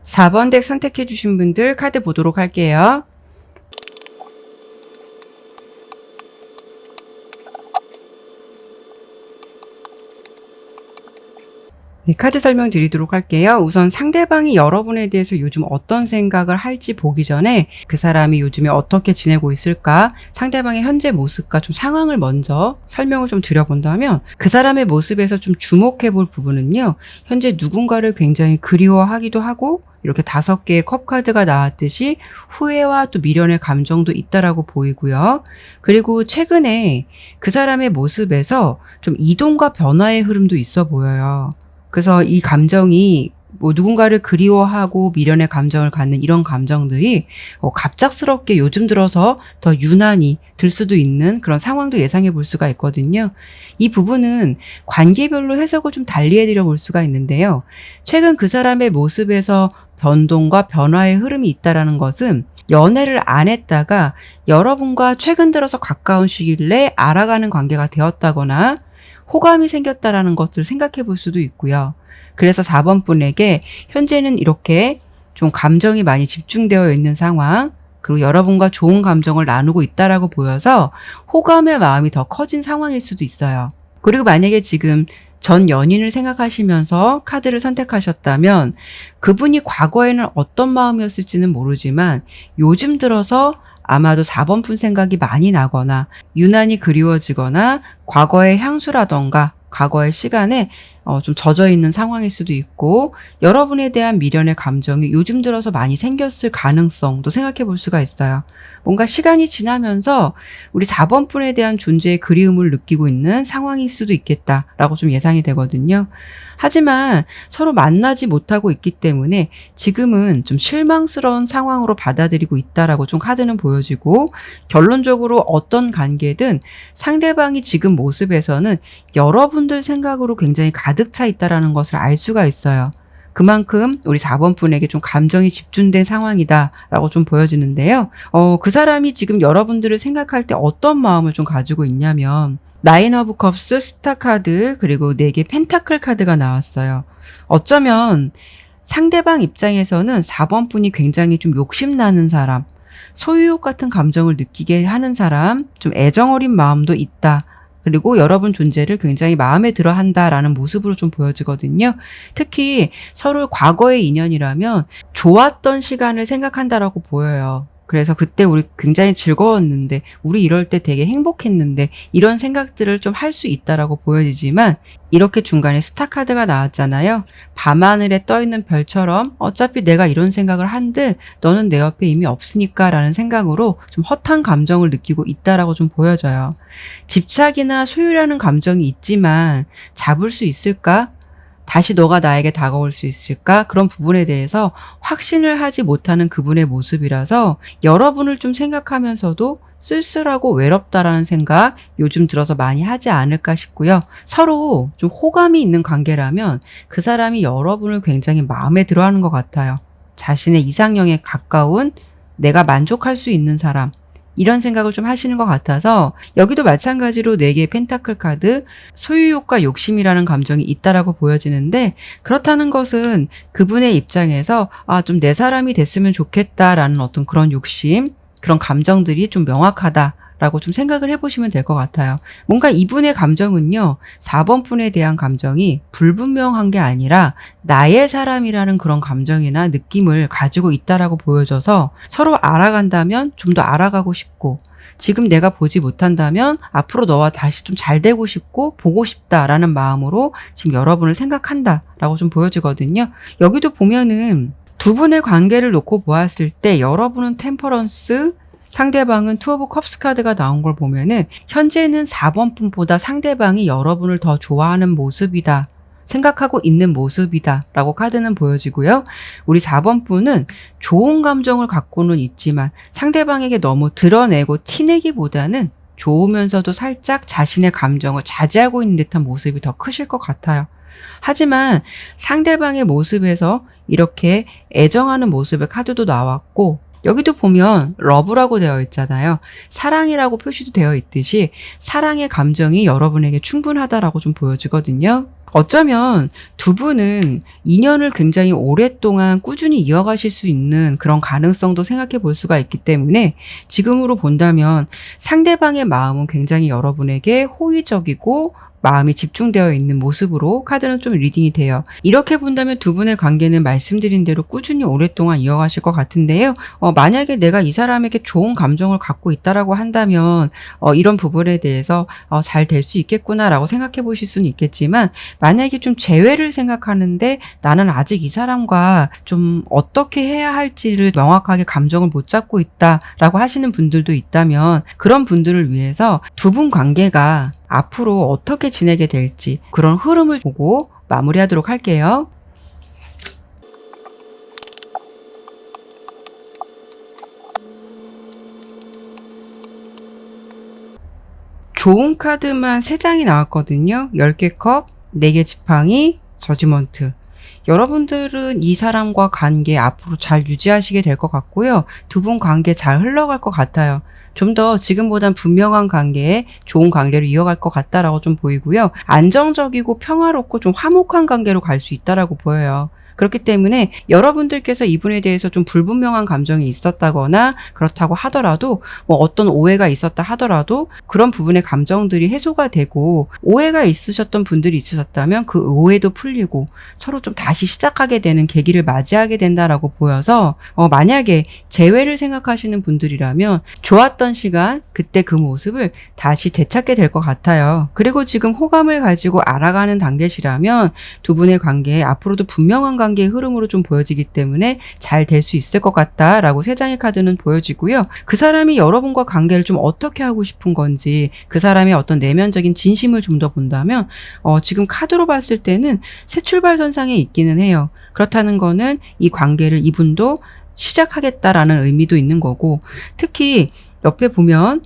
Speaker 1: 4번 덱 선택해 주신 분들 카드 보도록 할게요. 네, 카드 설명 드리도록 할게요. 우선 상대방이 여러분에 대해서 요즘 어떤 생각을 할지 보기 전에 그 사람이 요즘에 어떻게 지내고 있을까, 상대방의 현재 모습과 좀 상황을 먼저 설명을 좀 드려본다면 그 사람의 모습에서 좀 주목해 볼 부분은요. 현재 누군가를 굉장히 그리워하기도 하고 이렇게 5개의 컵 카드가 나왔듯이 후회와 또 미련의 감정도 있다라고 보이고요. 그리고 최근에 그 사람의 모습에서 좀 이동과 변화의 흐름도 있어 보여요. 그래서 이 감정이 뭐 누군가를 그리워하고 미련의 감정을 갖는 이런 감정들이 갑작스럽게 요즘 들어서 더 유난히 들 수도 있는 그런 상황도 예상해 볼 수가 있거든요. 이 부분은 관계별로 해석을 좀 달리 해드려 볼 수가 있는데요. 최근 그 사람의 모습에서 변동과 변화의 흐름이 있다라는 것은 연애를 안 했다가 여러분과 최근 들어서 가까운 시일 내에 알아가는 관계가 되었다거나 호감이 생겼다라는 것들을 생각해 볼 수도 있고요. 그래서 4번 분에게 현재는 이렇게 좀 감정이 많이 집중되어 있는 상황, 그리고 여러분과 좋은 감정을 나누고 있다라고 보여서 호감의 마음이 더 커진 상황일 수도 있어요. 그리고 만약에 지금 전 연인을 생각하시면서 카드를 선택하셨다면 그분이 과거에는 어떤 마음이었을지는 모르지만 요즘 들어서 아마도 4번 분 생각이 많이 나거나 유난히 그리워지거나 과거의 향수라던가 과거의 시간에 좀 젖어 있는 상황일 수도 있고 여러분에 대한 미련의 감정이 요즘 들어서 많이 생겼을 가능성도 생각해 볼 수가 있어요. 뭔가 시간이 지나면서 우리 4번 분에 대한 존재의 그리움을 느끼고 있는 상황일 수도 있겠다라고 좀 예상이 되거든요. 하지만 서로 만나지 못하고 있기 때문에 지금은 좀 실망스러운 상황으로 받아들이고 있다라고 좀 카드는 보여지고 결론적으로 어떤 관계든 상대방이 지금 모습에서는 여러분들 생각으로 굉장히 가득 차 있다라는 것을 알 수가 있어요. 그만큼 우리 4번 분에게 좀 감정이 집중된 상황이다라고 좀 보여지는데요. 그 사람이 지금 여러분들을 생각할 때 어떤 마음을 좀 가지고 있냐면 나인 오브 컵스, 스타 카드, 그리고 4개 펜타클 카드가 나왔어요. 어쩌면 상대방 입장에서는 4번 분이 굉장히 좀 욕심나는 사람, 소유욕 같은 감정을 느끼게 하는 사람, 좀 애정어린 마음도 있다. 그리고 여러분 존재를 굉장히 마음에 들어 한다라는 모습으로 좀 보여지거든요. 특히 서로 과거의 인연이라면 좋았던 시간을 생각한다라고 보여요. 그래서 그때 우리 굉장히 즐거웠는데, 우리 이럴 때 되게 행복했는데, 이런 생각들을 좀 할 수 있다라고 보여지지만, 이렇게 중간에 스타 카드가 나왔잖아요. 밤하늘에 떠있는 별처럼 어차피 내가 이런 생각을 한들 너는 내 옆에 이미 없으니까 라는 생각으로 좀 허탄 감정을 느끼고 있다라고 좀 보여져요. 집착이나 소유라는 감정이 있지만 잡을 수 있을까? 다시 너가 나에게 다가올 수 있을까? 그런 부분에 대해서 확신을 하지 못하는 그분의 모습이라서 여러분을 좀 생각하면서도 쓸쓸하고 외롭다라는 생각 요즘 들어서 많이 하지 않을까 싶고요. 서로 좀 호감이 있는 관계라면 그 사람이 여러분을 굉장히 마음에 들어하는 것 같아요. 자신의 이상형에 가까운 내가 만족할 수 있는 사람, 이런 생각을 좀 하시는 것 같아서 여기도 마찬가지로 4개의 펜타클 카드, 소유욕과 욕심이라는 감정이 있다라고 보여지는데 그렇다는 것은 그분의 입장에서 좀 내 사람이 됐으면 좋겠다라는 어떤 그런 욕심, 그런 감정들이 좀 명확하다라고 좀 생각을 해보시면 될 것 같아요. 뭔가 이분의 감정은요, 4번 분에 대한 감정이 불분명한 게 아니라 나의 사람이라는 그런 감정이나 느낌을 가지고 있다라고 보여져서 서로 알아간다면 좀 더 알아가고 싶고 지금 내가 보지 못한다면 앞으로 너와 다시 좀 잘 되고 싶고 보고 싶다라는 마음으로 지금 여러분을 생각한다라고 좀 보여지거든요. 여기도 보면은 두 분의 관계를 놓고 보았을 때 여러분은 템퍼런스, 상대방은 투 오브 컵스 카드가 나온 걸 보면은 현재는 4번 분보다 상대방이 여러분을 더 좋아하는 모습이다. 생각하고 있는 모습이다 라고 카드는 보여지고요. 우리 4번 분은 좋은 감정을 갖고는 있지만 상대방에게 너무 드러내고 티내기보다는 좋으면서도 살짝 자신의 감정을 자제하고 있는 듯한 모습이 더 크실 것 같아요. 하지만 상대방의 모습에서 이렇게 애정하는 모습의 카드도 나왔고 여기도 보면 러브라고 되어 있잖아요. 사랑이라고 표시도 되어 있듯이 사랑의 감정이 여러분에게 충분하다라고 좀 보여지거든요. 어쩌면 두 분은 인연을 굉장히 오랫동안 꾸준히 이어가실 수 있는 그런 가능성도 생각해 볼 수가 있기 때문에 지금으로 본다면 상대방의 마음은 굉장히 여러분에게 호의적이고 마음이 집중되어 있는 모습으로 카드는 좀 리딩이 돼요. 이렇게 본다면 두 분의 관계는 말씀드린 대로 꾸준히 오랫동안 이어가실 것 같은데요. 만약에 내가 이 사람에게 좋은 감정을 갖고 있다라고 한다면 이런 부분에 대해서 잘 될 수 있겠구나라고 생각해 보실 수는 있겠지만 만약에 좀 재회를 생각하는데 나는 아직 이 사람과 좀 어떻게 해야 할지를 명확하게 감정을 못 잡고 있다라고 하시는 분들도 있다면 그런 분들을 위해서 두 분 관계가 앞으로 어떻게 지내게 될지 그런 흐름을 보고 마무리하도록 할게요. 좋은 카드만 3장이 나왔거든요. 10개 컵, 4개 지팡이, 저지먼트. 여러분들은 이 사람과 관계 앞으로 잘 유지하시게 될 것 같고요. 두 분 관계 잘 흘러갈 것 같아요. 좀 더 지금보단 분명한 관계에 좋은 관계를 이어갈 것 같다라고 좀 보이고요. 안정적이고 평화롭고 좀 화목한 관계로 갈 수 있다라고 보여요. 그렇기 때문에 여러분들께서 이분에 대해서 좀 불분명한 감정이 있었다거나 그렇다고 하더라도 뭐 어떤 오해가 있었다 하더라도 그런 부분의 감정들이 해소가 되고 오해가 있으셨던 분들이 있으셨다면 그 오해도 풀리고 서로 좀 다시 시작하게 되는 계기를 맞이하게 된다라고 보여서 만약에 재회를 생각하시는 분들이라면 좋았던 시간 그때 그 모습을 다시 되찾게 될 것 같아요. 그리고 지금 호감을 가지고 알아가는 단계시라면 두 분의 관계에 앞으로도 분명한 관계의 흐름으로 좀 보여지기 때문에 잘 될 수 있을 것 같다라고 3장의 카드는 보여지고요. 그 사람이 여러분과 관계를 좀 어떻게 하고 싶은 건지 그 사람의 어떤 내면적인 진심을 좀 더 본다면 지금 카드로 봤을 때는 새 출발선상에 있기는 해요. 그렇다는 거는 이 관계를 이분도 시작하겠다라는 의미도 있는 거고 특히 옆에 보면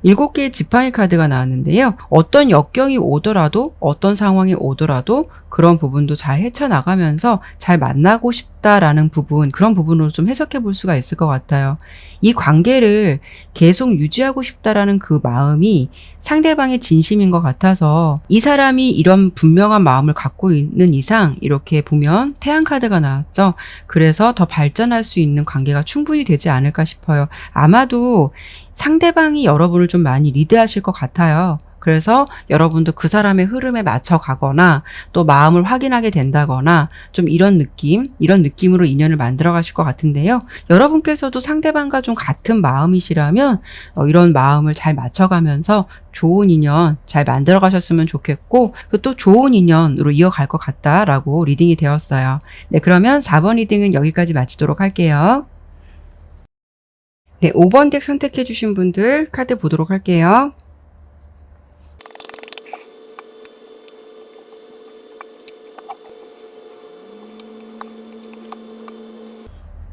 Speaker 1: 7개의 지팡이 카드가 나왔는데요. 어떤 역경이 오더라도 어떤 상황이 오더라도 그런 부분도 잘 헤쳐나가면서 잘 만나고 싶다라는 부분 그런 부분으로 좀 해석해 볼 수가 있을 것 같아요. 이 관계를 계속 유지하고 싶다라는 그 마음이 상대방의 진심인 것 같아서 이 사람이 이런 분명한 마음을 갖고 있는 이상 이렇게 보면 태양 카드가 나왔죠. 그래서 더 발전할 수 있는 관계가 충분히 되지 않을까 싶어요. 아마도 상대방이 여러분을 좀 많이 리드하실 것 같아요. 그래서 여러분도 그 사람의 흐름에 맞춰 가거나 또 마음을 확인하게 된다거나 좀 이런 느낌으로 인연을 만들어 가실 것 같은데요. 여러분께서도 상대방과 좀 같은 마음이시라면 이런 마음을 잘 맞춰가면서 좋은 인연 잘 만들어 가셨으면 좋겠고 또 좋은 인연으로 이어갈 것 같다라고 리딩이 되었어요. 네, 그러면 4번 리딩은 여기까지 마치도록 할게요. 네, 5번 덱 선택해 주신 분들 카드 보도록 할게요.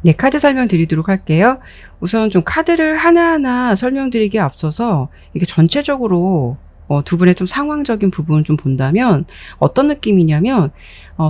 Speaker 1: 네, 카드 설명드리도록 할게요. 우선 좀 카드를 하나하나 설명드리기에 앞서서 이게 전체적으로 두 분의 좀 상황적인 부분을 좀 본다면 어떤 느낌이냐면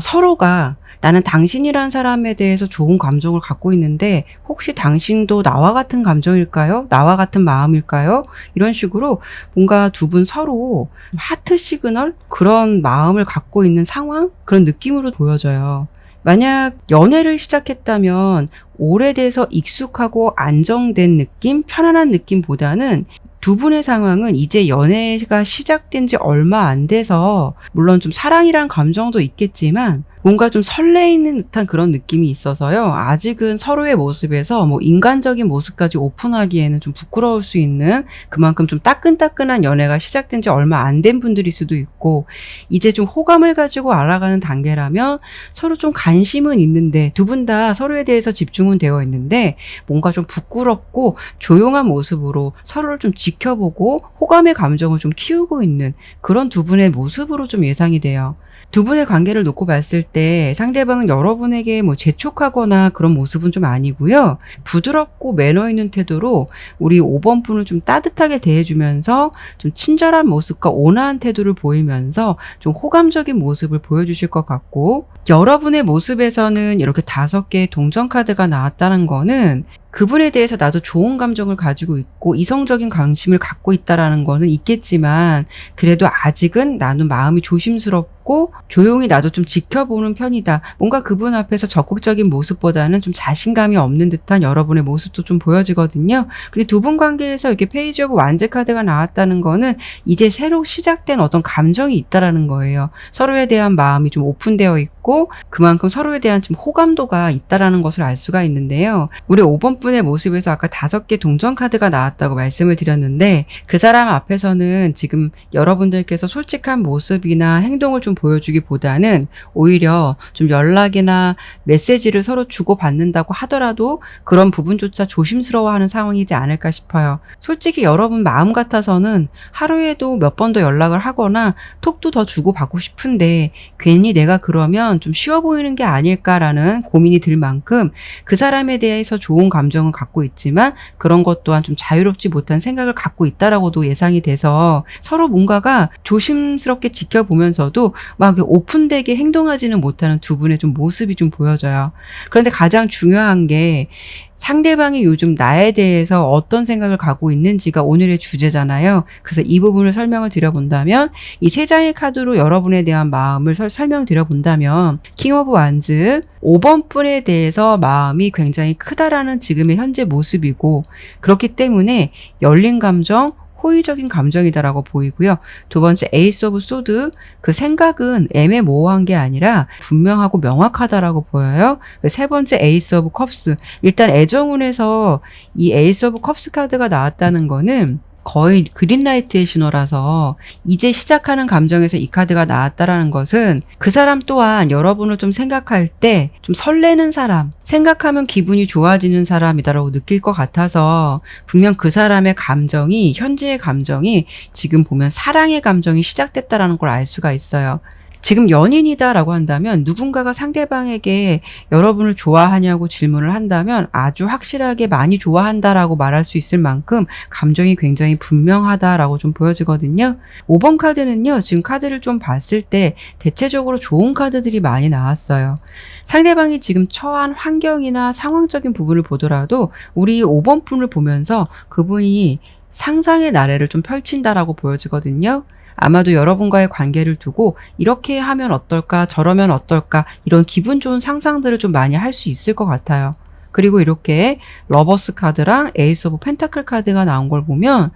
Speaker 1: 서로가 나는 당신이란 사람에 대해서 좋은 감정을 갖고 있는데 혹시 당신도 나와 같은 감정일까요? 나와 같은 마음일까요? 이런 식으로 뭔가 두 분 서로 하트 시그널 그런 마음을 갖고 있는 상황 그런 느낌으로 보여져요. 만약 연애를 시작했다면 오래돼서 익숙하고 안정된 느낌, 편안한 느낌보다는 두 분의 상황은 이제 연애가 시작된 지 얼마 안 돼서 물론 좀 사랑이란 감정도 있겠지만 뭔가 좀 설레이는 듯한 그런 느낌이 있어서요. 아직은 서로의 모습에서 뭐 인간적인 모습까지 오픈하기에는 좀 부끄러울 수 있는 그만큼 좀 따끈따끈한 연애가 시작된 지 얼마 안 된 분들일 수도 있고 이제 좀 호감을 가지고 알아가는 단계라면 서로 좀 관심은 있는데 두 분 다 서로에 대해서 집중은 되어 있는데 뭔가 좀 부끄럽고 조용한 모습으로 서로를 좀 지켜보고 호감의 감정을 좀 키우고 있는 그런 두 분의 모습으로 좀 예상이 돼요. 두 분의 관계를 놓고 봤을 때 상대방은 여러분에게 뭐 재촉하거나 그런 모습은 좀 아니고요. 부드럽고 매너 있는 태도로 우리 5번 분을 좀 따뜻하게 대해주면서 좀 친절한 모습과 온화한 태도를 보이면서 좀 호감적인 모습을 보여주실 것 같고 여러분의 모습에서는 이렇게 5개의 동전 카드가 나왔다는 거는 그분에 대해서 나도 좋은 감정을 가지고 있고 이성적인 관심을 갖고 있다라는 거는 있겠지만 그래도 아직은 나는 마음이 조심스럽고 조용히 나도 좀 지켜보는 편이다. 뭔가 그분 앞에서 적극적인 모습보다는 좀 자신감이 없는 듯한 여러분의 모습도 좀 보여지거든요. 그리고 두 분 관계에서 이렇게 페이지 오브 완제 카드가 나왔다는 거는 이제 새로 시작된 어떤 감정이 있다라는 거예요. 서로에 대한 마음이 좀 오픈되어 있고 그만큼 서로에 대한 좀 호감도가 있다라는 것을 알 수가 있는데요. 우리 5번 분의 모습에서 아까 5개 동전 카드가 나왔다고 말씀을 드렸는데 그 사람 앞에서는 지금 여러분들께서 솔직한 모습이나 행동을 좀 보여주기보다는 오히려 좀 연락이나 메시지를 서로 주고받는다고 하더라도 그런 부분조차 조심스러워하는 상황이지 않을까 싶어요. 솔직히 여러분 마음 같아서는 하루에도 몇 번 더 연락을 하거나 톡도 더 주고받고 싶은데 괜히 내가 그러면 보면 좀 쉬워 보이는 게 아닐까라는 고민이 들 만큼 그 사람에 대해서 좋은 감정을 갖고 있지만 그런 것 또한 좀 자유롭지 못한 생각을 갖고 있다라고도 예상이 돼서 서로 뭔가가 조심스럽게 지켜보면서도 막 오픈되게 행동하지는 못하는 두 분의 좀 모습이 좀 보여져요. 그런데 가장 중요한 게 상대방이 요즘 나에 대해서 어떤 생각을 갖고 있는지가 오늘의 주제잖아요. 그래서 이 부분을 설명을 드려본다면 이 세 장의 카드로 여러분에 대한 마음을 설명드려본다면 킹 오브 완즈 5번 분에 대해서 마음이 굉장히 크다라는 지금의 현재 모습이고 그렇기 때문에 열린 감정, 호의적인 감정이다라고 보이고요. 두 번째 에이스 오브 소드 그 생각은 애매모호한 게 아니라 분명하고 명확하다라고 보여요. 세 번째 에이스 오브 컵스 일단 애정운에서 이 에이스 오브 컵스 카드가 나왔다는 거는 거의 그린라이트의 신호라서 이제 시작하는 감정에서 이 카드가 나왔다라는 것은 그 사람 또한 여러분을 좀 생각할 때 좀 설레는 사람, 생각하면 기분이 좋아지는 사람이다라고 느낄 것 같아서 분명 그 사람의 감정이 현재의 감정이 지금 보면 사랑의 감정이 시작됐다라는 걸 알 수가 있어요. 지금 연인이다라고 한다면 누군가가 상대방에게 여러분을 좋아하냐고 질문을 한다면 아주 확실하게 많이 좋아한다라고 말할 수 있을 만큼 감정이 굉장히 분명하다라고 좀 보여지거든요. 5번 카드는요. 지금 카드를 좀 봤을 때 대체적으로 좋은 카드들이 많이 나왔어요. 상대방이 지금 처한 환경이나 상황적인 부분을 보더라도 우리 5번 분을 보면서 그분이 상상의 나래를 좀 펼친다라고 보여지거든요. 아마도 여러분과의 관계를 두고 이렇게 하면 어떨까 저러면 어떨까 이런 기분 좋은 상상들을 좀 많이 할 수 있을 것 같아요. 그리고 이렇게 러버스 카드랑 에이스 오브 펜타클 카드가 나온 걸 보면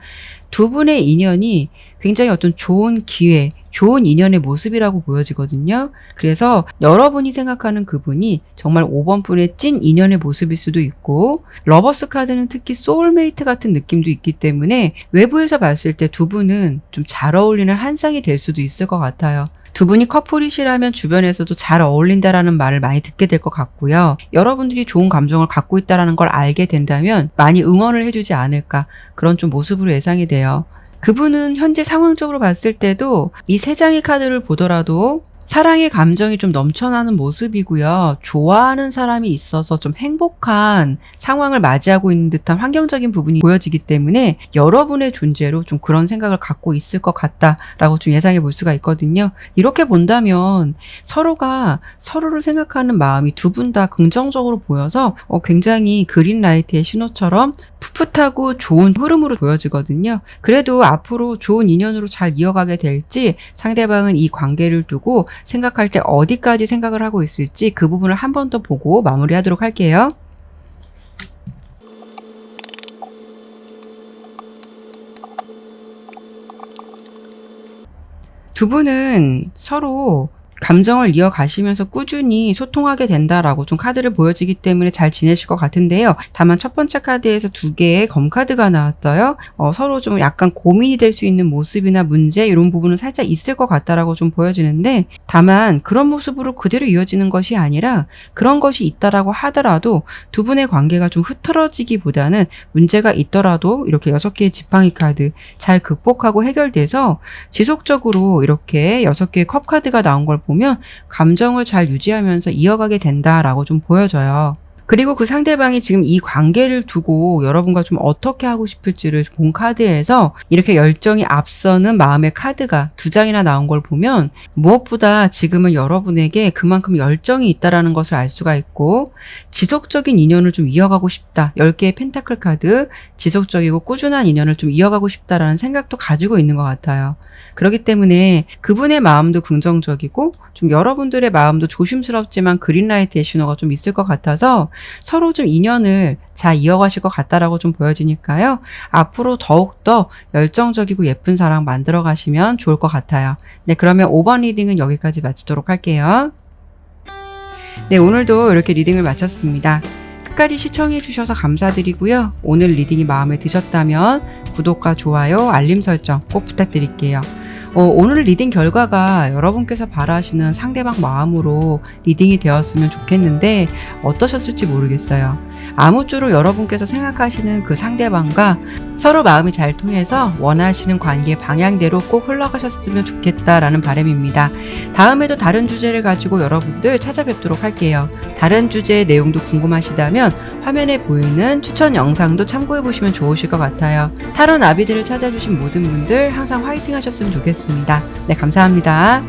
Speaker 1: 두 분의 인연이 굉장히 어떤 좋은 기회, 좋은 인연의 모습이라고 보여지거든요. 그래서 여러분이 생각하는 그분이 정말 5번 분의 찐 인연의 모습일 수도 있고 러버스 카드는 특히 소울메이트 같은 느낌도 있기 때문에 외부에서 봤을 때 두 분은 좀 잘 어울리는 한 쌍이 될 수도 있을 것 같아요. 두 분이 커플이시라면 주변에서도 잘 어울린다라는 말을 많이 듣게 될 것 같고요. 여러분들이 좋은 감정을 갖고 있다는 걸 알게 된다면 많이 응원을 해주지 않을까 그런 좀 모습으로 예상이 돼요. 그분은 현재 상황적으로 봤을 때도 이 세 장의 카드를 보더라도 사랑의 감정이 좀 넘쳐나는 모습이고요. 좋아하는 사람이 있어서 좀 행복한 상황을 맞이하고 있는 듯한 환경적인 부분이 보여지기 때문에 여러분의 존재로 좀 그런 생각을 갖고 있을 것 같다라고 좀 예상해 볼 수가 있거든요. 이렇게 본다면 서로가 서로를 생각하는 마음이 두 분 다 긍정적으로 보여서 굉장히 그린라이트의 신호처럼 풋풋하고 좋은 흐름으로 보여지거든요. 그래도 앞으로 좋은 인연으로 잘 이어가게 될지 상대방은 이 관계를 두고 생각할 때 어디까지 생각을 하고 있을지 그 부분을 한 번 더 보고 마무리하도록 할게요. 두 분은 서로 감정을 이어가시면서 꾸준히 소통하게 된다라고 좀 카드를 보여지기 때문에 잘 지내실 것 같은데요. 다만 첫 번째 카드에서 두 개의 검카드가 나왔어요. 서로 좀 약간 고민이 될 수 있는 모습이나 문제 이런 부분은 살짝 있을 것 같다라고 좀 보여지는데 다만 그런 모습으로 그대로 이어지는 것이 아니라 그런 것이 있다라고 하더라도 두 분의 관계가 좀 흐트러지기보다는 문제가 있더라도 이렇게 6개의 지팡이 카드 잘 극복하고 해결돼서 지속적으로 이렇게 6개의 컵 카드가 나온 걸 보면 감정을 잘 유지하면서 이어가게 된다라고 좀 보여져요. 그리고 그 상대방이 지금 이 관계를 두고 여러분과 좀 어떻게 하고 싶을지를 본 카드에서 이렇게 열정이 앞서는 마음의 카드가 2장이나 나온 걸 보면 무엇보다 지금은 여러분에게 그만큼 열정이 있다라는 것을 알 수가 있고 지속적인 인연을 좀 이어가고 싶다. 10개의 펜타클 카드, 지속적이고 꾸준한 인연을 좀 이어가고 싶다라는 생각도 가지고 있는 것 같아요. 그렇기 때문에 그분의 마음도 긍정적이고 좀 여러분들의 마음도 조심스럽지만 그린라이트의 신호가 좀 있을 것 같아서 서로 좀 인연을 잘 이어가실 것 같다라고 좀 보여지니까요. 앞으로 더욱더 열정적이고 예쁜 사랑 만들어 가시면 좋을 것 같아요. 네, 그러면 5번 리딩은 여기까지 마치도록 할게요. 네, 오늘도 이렇게 리딩을 마쳤습니다. 끝까지 시청해 주셔서 감사드리고요. 오늘 리딩이 마음에 드셨다면 구독과 좋아요, 알림 설정 꼭 부탁드릴게요. 오늘 리딩 결과가 여러분께서 바라시는 상대방 마음으로 리딩이 되었으면 좋겠는데 어떠셨을지 모르겠어요. 아무쪼록 여러분께서 생각하시는 그 상대방과 서로 마음이 잘 통해서 원하시는 관계 방향대로 꼭 흘러가셨으면 좋겠다라는 바람입니다. 다음에도 다른 주제를 가지고 여러분들 찾아뵙도록 할게요. 다른 주제의 내용도 궁금하시다면 화면에 보이는 추천 영상도 참고해 보시면 좋으실 것 같아요. 타로 나비들을 찾아주신 모든 분들 항상 화이팅 하셨으면 좋겠습니다. 네, 감사합니다.